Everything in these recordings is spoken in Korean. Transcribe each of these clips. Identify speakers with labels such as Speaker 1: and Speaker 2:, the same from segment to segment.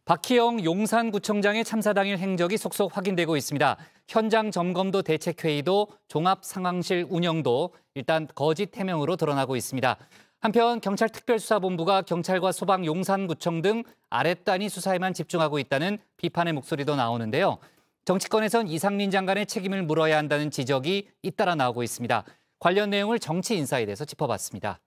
Speaker 1: 박희영 용산구청장의 참사 당일 행적이 속속 확인되고 있습니다. 현장 점검도 대책회의도 종합상황실 운영도 일단 거짓 해명으로 드러나고 있습니다. 한편 경찰특별수사본부가 경찰과 소방, 용산구청 등 아랫단위 수사에만 집중하고 있다는 비판의 목소리도 나오는데요. 정치권에선 이상민 장관의 책임을 물어야 한다는 지적이 잇따라 나오고 있습니다. 관련 내용을 정치인사이드에서 짚어봤습니다.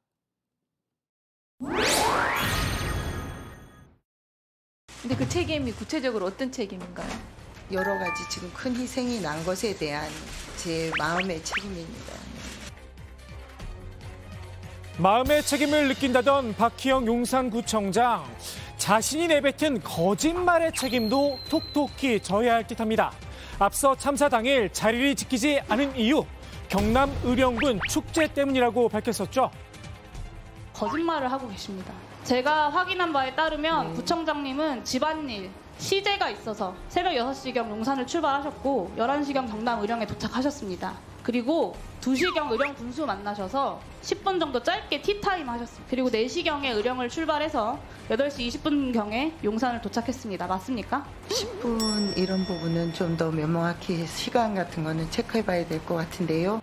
Speaker 2: 근데 그 책임이 구체적으로 어떤 책임인가요?
Speaker 3: 여러 가지 지금 큰 희생이 난 것에 대한 제 마음의 책임입니다.
Speaker 4: 마음의 책임을 느낀다던 박희영 용산구청장. 자신이 내뱉은 거짓말의 책임도 톡톡히 져야 할 듯합니다. 앞서 참사 당일 자리를 지키지 않은 이유, 경남 의령군 축제 때문이라고 밝혔었죠.
Speaker 2: 거짓말을 하고 계십니다. 제가 확인한 바에 따르면 구청장님은 집안일, 시제가 있어서 새벽 6시경 용산을 출발하셨고 11시경 경남 의령에 도착하셨습니다. 그리고 2시경 의령 군수 만나셔서 10분 정도 짧게 티타임 하셨습니다. 그리고 4시경에 의령을 출발해서 8시 20분경에 용산을 도착했습니다. 맞습니까?
Speaker 3: 10분 이런 부분은 좀 더 명확히 시간 같은 거는 체크해봐야 될 것 같은데요.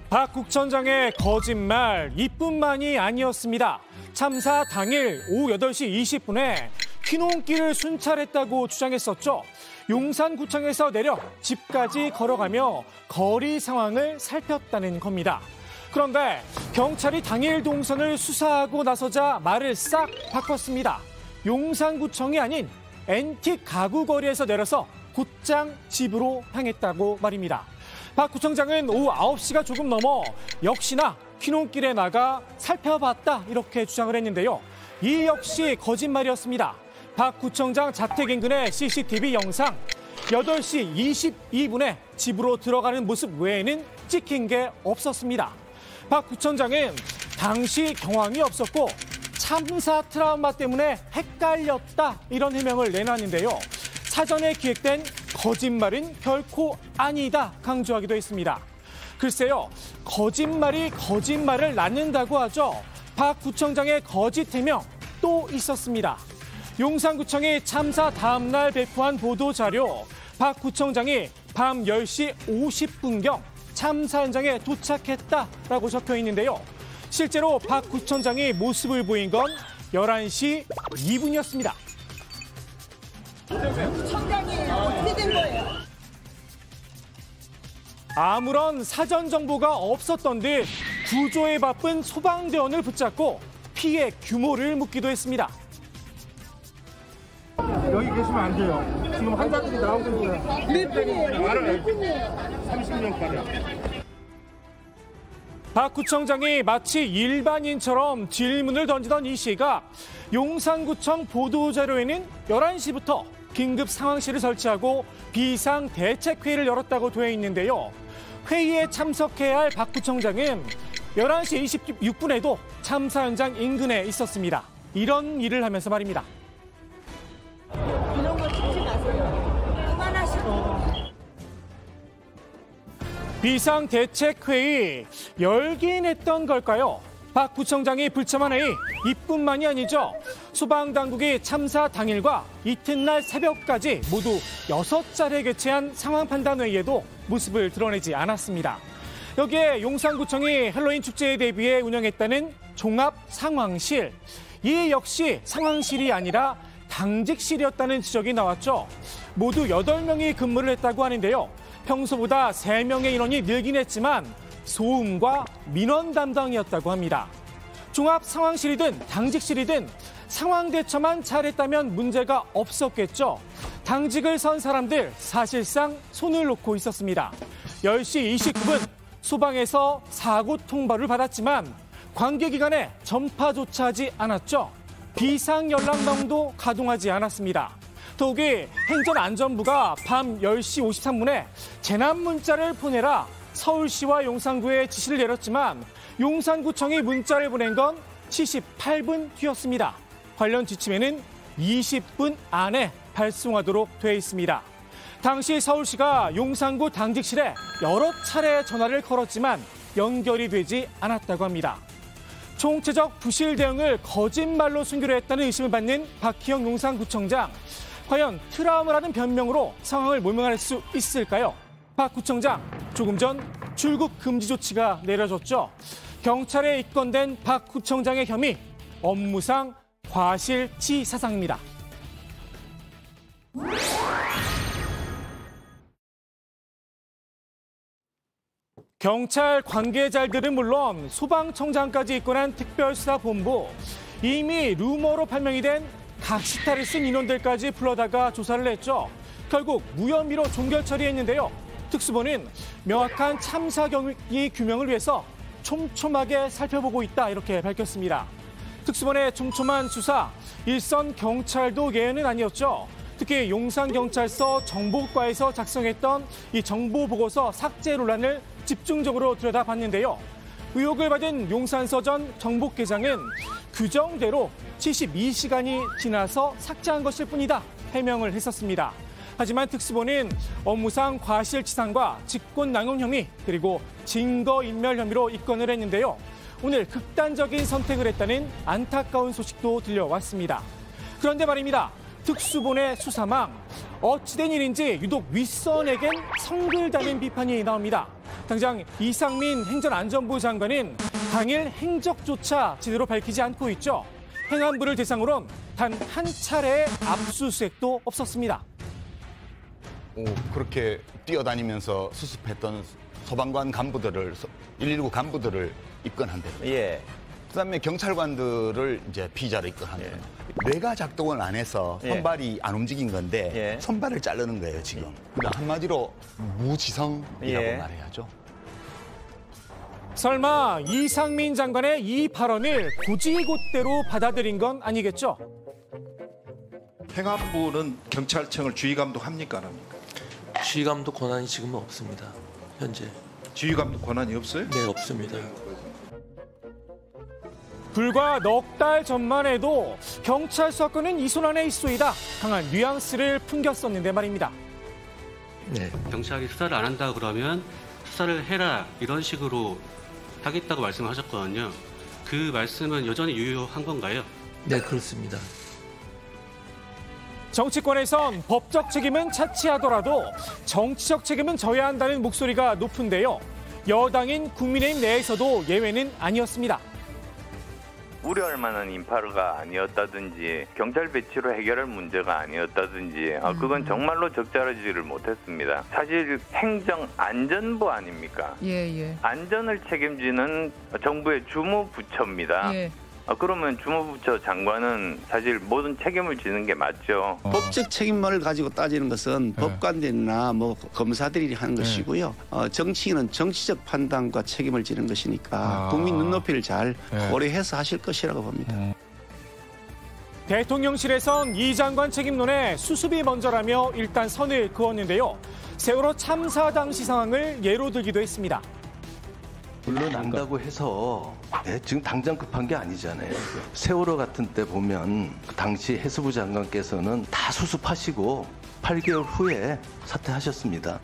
Speaker 4: 박 국청장의 거짓말 이뿐만이 아니었습니다. 참사 당일 오후 8시 20분에 휘농길을 순찰했다고 주장했었죠. 용산구청에서 내려 집까지 걸어가며 거리 상황을 살폈다는 겁니다. 그런데 경찰이 당일 동선을 수사하고 나서자 말을 싹 바꿨습니다. 용산구청이 아닌 앤틱 가구 거리에서 내려서 곧장 집으로 향했다고 말입니다. 박 구청장은 오후 9시가 조금 넘어 역시나 휘농길에 나가 살펴봤다 이렇게 주장을 했는데요. 이 역시 거짓말이었습니다. 박 구청장 자택 인근의 CCTV 영상 8시 22분에 집으로 들어가는 모습 외에는 찍힌 게 없었습니다. 박 구청장은 당시 경황이 없었고 참사 트라우마 때문에 헷갈렸다 이런 해명을 내놨는데요. 사전에 기획된 거짓말은 결코 아니다 강조하기도 했습니다. 글쎄요, 거짓말이 거짓말을 낳는다고 하죠. 박 구청장의 거짓 해명 또 있었습니다. 용산구청이 참사 다음 날 배포한 보도자료, 박 구청장이 밤 10시 50분경 참사 현장에 도착했다라고 적혀 있는데요. 실제로 박 구청장이 모습을 보인 건 11시 2분이었습니다.
Speaker 5: 구청장이 어떻게 된 거예요?
Speaker 4: 아무런 사전 정보가 없었던 듯 구조에 바쁜 소방대원을 붙잡고 피해 규모를 묻기도 했습니다.
Speaker 6: 여기 계시면 안 돼요. 지금 환자들이 나오고 있어요.
Speaker 5: 몇 분이에요?
Speaker 6: 30명까지.
Speaker 4: 박 구청장이 마치 일반인처럼 질문을 던지던 이 시각, 용산구청 보도자료에는 11시부터 긴급 상황실을 설치하고 비상대책회의를 열었다고 되어 있는데요. 회의에 참석해야 할 박 구청장은 11시 26분에도 참사 현장 인근에 있었습니다. 이런 일을 하면서 말입니다.
Speaker 5: 이런 거 찍지 마세요. 그만하시고.
Speaker 4: 비상대책회의 열긴 했던 걸까요? 박 구청장이 불참한 회의 이뿐만이 아니죠. 소방당국이 참사 당일과 이튿날 새벽까지 모두 6차례 개최한 상황판단회의에도 모습을 드러내지 않았습니다. 여기에 용산구청이 헬로윈 축제에 대비해 운영했다는 종합상황실. 이 역시 상황실이 아니라 당직실이었다는 지적이 나왔죠. 모두 8명이 근무를 했다고 하는데요. 평소보다 3명의 인원이 늘긴 했지만 소음과 민원 담당이었다고 합니다. 종합상황실이든 당직실이든 상황 대처만 잘했다면 문제가 없었겠죠. 당직을 선 사람들 사실상 손을 놓고 있었습니다. 10시 29분 소방에서 사고 통보를 받았지만 관계기관에 전파조차 하지 않았죠. 비상연락망도 가동하지 않았습니다. 더욱이 행정안전부가 밤 10시 53분에 재난문자를 보내라 서울시와 용산구에 지시를 내렸지만 용산구청이 문자를 보낸 건 78분 뒤였습니다. 관련 지침에는 20분 안에 발송하도록 되어 있습니다. 당시 서울시가 용산구 당직실에 여러 차례 전화를 걸었지만 연결이 되지 않았다고 합니다. 총체적 부실 대응을 거짓말로 숨기려 했다는 의심을 받는 박희영 용산구청장. 과연 트라우마라는 변명으로 상황을 모면할 수 있을까요? 박 구청장, 조금 전 출국 금지 조치가 내려졌죠. 경찰에 입건된 박 구청장의 혐의, 업무상 과실치사상입니다. 경찰 관계자들은 물론 소방청장까지 입건한 특별수사본부, 이미 루머로 판명이 된 각시타를 쓴 인원들까지 불러다가 조사를 했죠. 결국 무혐의로 종결 처리했는데요. 특수본은 명확한 참사 경위 규명을 위해서 촘촘하게 살펴보고 있다, 이렇게 밝혔습니다. 특수본의 촘촘한 수사, 일선 경찰도 예외는 아니었죠. 특히 용산경찰서 정보과에서 작성했던 이 정보보고서 삭제 논란을 집중적으로 들여다봤는데요. 의혹을 받은 용산서전 정보계장은 규정대로 72시간이 지나서 삭제한 것일 뿐이다, 해명을 했었습니다. 하지만 특수본은 업무상 과실치상과 직권남용 혐의, 그리고 증거인멸 혐의로 입건을 했는데요. 오늘 극단적인 선택을 했다는 안타까운 소식도 들려왔습니다. 그런데 말입니다. 특수본의 수사망, 어찌된 일인지 유독 윗선에겐 성글다는 비판이 나옵니다. 당장 이상민 행정안전부 장관은 당일 행적조차 제대로 밝히지 않고 있죠. 행안부를 대상으로는 단 한 차례의 압수수색도 없었습니다.
Speaker 7: 그렇게 뛰어다니면서 수습했던 소방관 간부들을, 119 간부들을 입건한대요.
Speaker 8: 예.
Speaker 7: 그다음에 경찰관들을 이제 피의자로 입건한대요. 뇌가 작동을 안 해서 손발이 안 움직인 건데 손발을 자르는 거예요, 지금. 그러니까 한마디로 무지성이라고 말해야죠.
Speaker 4: 설마 이상민 장관의 이 발언을 고지곳대로 받아들인 건 아니겠죠?
Speaker 9: 행안부는 경찰청을 주의감독합니까, 안 합니까?
Speaker 10: 주의감독 권한이 지금은 없습니다. 현재.
Speaker 9: 주의감독 권한이 없어요?
Speaker 10: 네, 없습니다.
Speaker 4: 불과 넉 달 전만 해도 경찰 수사권은 이 손 안에 있소이다, 강한 뉘앙스를 풍겼었는데 말입니다.
Speaker 10: 네.
Speaker 11: 경찰이 수사를 안 한다 그러면 수사를 해라, 이런 식으로 하겠다고 말씀하셨거든요. 그 말씀은 여전히 유효한 건가요?
Speaker 10: 네, 그렇습니다.
Speaker 4: 정치권에선 법적 책임은 차치하더라도 정치적 책임은 져야 한다는 목소리가 높은데요. 여당인 국민의힘 내에서도 예외는 아니었습니다.
Speaker 12: 우려할 만한 인파가 아니었다든지 경찰 배치로 해결할 문제가 아니었다든지 그건 정말로 적절하지를 못했습니다. 사실 행정안전부 아닙니까? 안전을 책임지는 정부의 주무부처입니다. 그러면 주무부처 장관은 사실 모든 책임을 지는 게 맞죠.
Speaker 13: 법적 책임만을 가지고 따지는 것은 법관들이나 뭐 검사들이 하는 것이고요. 정치인은 정치적 판단과 책임을 지는 것이니까 국민 눈높이를 잘 고려해서 하실 것이라고 봅니다.
Speaker 4: 대통령실에선 이 장관 책임론에 수습이 먼저라며 일단 선을 그었는데요. 세월호 참사 당시 상황을 예로 들기도 했습니다.
Speaker 14: 물러난다고 해서 지금 당장 급한 게 아니잖아요. 세월호 같은 때 보면 그 당시 해수부 장관께서는 다 수습하시고 8개월 후에 사퇴하셨습니다.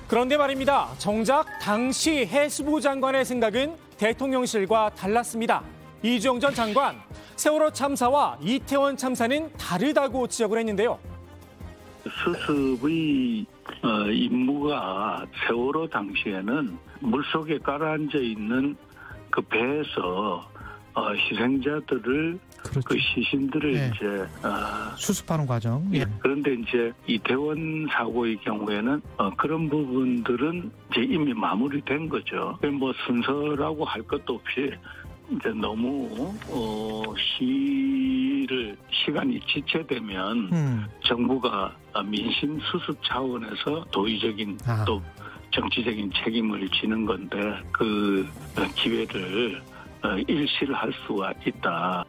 Speaker 4: 그런데 말입니다. 정작 당시 해수부 장관의 생각은 대통령실과 달랐습니다. 이주영 전 장관, 세월호 참사와 이태원 참사는 다르다고 지적을 했는데요.
Speaker 15: 수습의 임무가 세월호 당시에는 물속에 가라앉아 있는 그 배에서 희생자들을 그 시신들을 이제
Speaker 16: 수습하는 과정.
Speaker 15: 그런데 이제 이태원 사고의 경우에는 그런 부분들은 이제 이미 마무리된 거죠. 뭐 순서라고 할 것도 없이 이제 너무 시간이 지체되면 정부가 민심 수습 차원에서 도의적인 또 정치적인 책임을 지는 건데 그 기회를 일시할 수가 있다.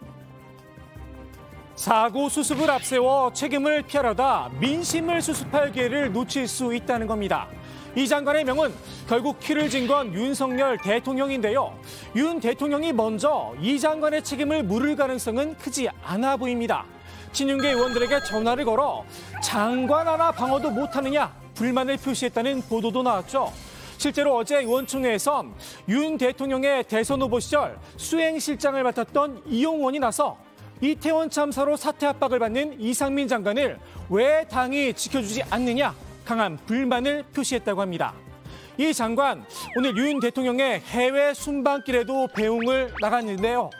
Speaker 4: 사고 수습을 앞세워 책임을 피하려다 민심을 수습할 기회를 놓칠 수 있다는 겁니다. 이 장관의 명은 결국 키를 진 건 윤석열 대통령인데요. 윤 대통령이 먼저 이 장관의 책임을 물을 가능성은 크지 않아 보입니다. 친윤계 의원들에게 전화를 걸어 장관 하나 방어도 못하느냐 불만을 표시했다는 보도도 나왔죠. 실제로 어제 의원총회에선 윤 대통령의 대선 후보 시절 수행실장을 맡았던 이용원이 나서 이태원 참사로 사퇴 압박을 받는 이상민 장관을 왜 당이 지켜주지 않느냐 강한 불만을 표시했다고 합니다. 이 장관 오늘 윤 대통령의 해외 순방길에도 배웅을 나갔는데요.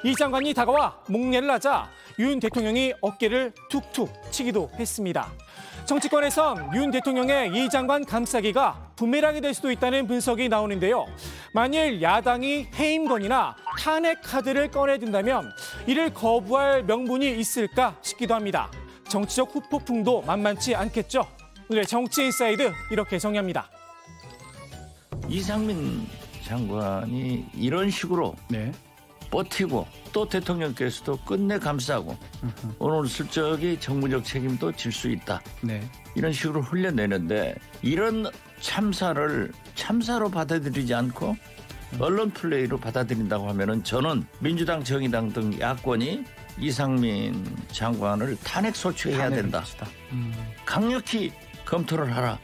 Speaker 4: 이 장관이 다가와 목례를 하자 윤 대통령이 어깨를 툭툭 치기도 했습니다. 정치권에선 윤 대통령의 이 장관 감싸기가 부메랑이 될 수도 있다는 분석이 나오는데요. 만일 야당이 해임건이나 탄핵 카드를 꺼내든다면 이를 거부할 명분이 있을까 싶기도 합니다. 정치적 후폭풍도 만만치 않겠죠. 오늘의 정치 인사이드 이렇게 정리합니다.
Speaker 8: 이상민 장관이 이런 식으로 버티고 또 대통령께서도 끝내 감싸고 오늘 슬쩍이 정무적 책임도 질 수 있다. 이런 식으로 흘려내는데 이런 참사를 참사로 받아들이지 않고 언론 플레이로 받아들인다고 하면은 저는 민주당, 정의당 등 야권이 이상민 장관을 탄핵 소추해야 된다. 강력히 검토를 하라.